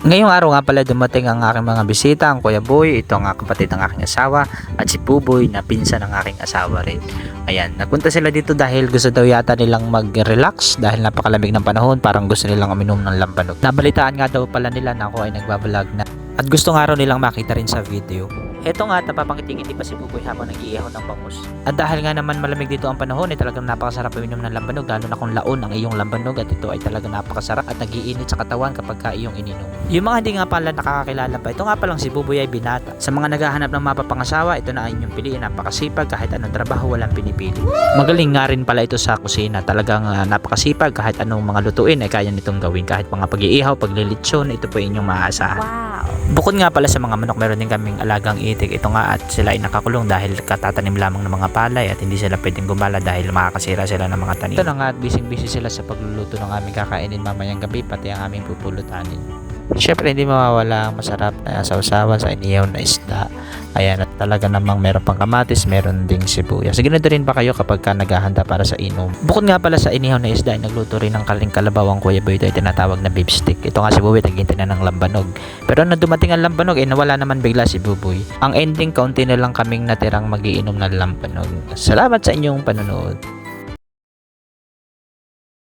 Ngayong araw nga pala dumating ang aking mga bisita, ang Kuya Boy, ito ang kapatid ng aking asawa, at si Puboy na pinsan ng aking asawa rin. Ayan, nagpunta sila dito dahil gusto daw yata nilang mag-relax dahil napakalamig ng panahon, parang gusto nilang uminom ng lampanog. Nabalitaan nga daw pala nila na ako ay nagbablog na at gusto nga raw nilang makita rin sa video. Heto nga, napapangiti-ngiti pa si Puboy habang nag-iihaw ng bangus. At dahil nga naman malamig dito ang panahon, ay talagang napakasarap uminom ng lambanog, lalo na kung laon ang iyong lambanog at ito ay talagang napakasarap at nagiinit sa katawan kapag ka iyong ininom. Yung mga hindi nga pala nakakakilala pa, ito nga palang si Puboy ay binata. Sa mga naghahanap ng mapapangasawa, ito na ang inyong piliin, napakasipag, kahit anong trabaho walang pinipili. Magaling nga rin pala ito sa kusina, talagang napakasipag, kahit anong mga lutuin ay kaya nitong gawin, kahit mga pag-iihaw, paglilitsyon, ito po inyong maaasahan. Bukod nga pala sa mga manok, meron din kaming alagang itik. Ito nga at sila ay nakakulong dahil katatanim lamang ng mga palay at hindi sila pwedeng gumala dahil makakasira sila ng mga tanim. Ito na nga at busy sila sa pagluluto ng aming kakainin mamayang gabi, pati ang aming pupulutanin. Syempre hindi mawawala ang masarap na sausawan sa inihaw na isda. Ayan, at talaga namang meron pang kamatis, meron ding sibuyas. Sige, ganito rin ba kayo kapag ka naghahanda para sa inom? Bukod nga pala sa inihaw na isda, ay nagluto rin ng kaling kalabaw ang Kuya Boy. Ito ay tinatawag na beef stick. Ito nga si Buboy, naghintay na ng lambanog. Pero nung dumating ang lambanog, nawala naman bigla si Buboy. Ang ending, kaunti na lang kaming natirang magiinom ng lambanog. Salamat sa inyong panonood.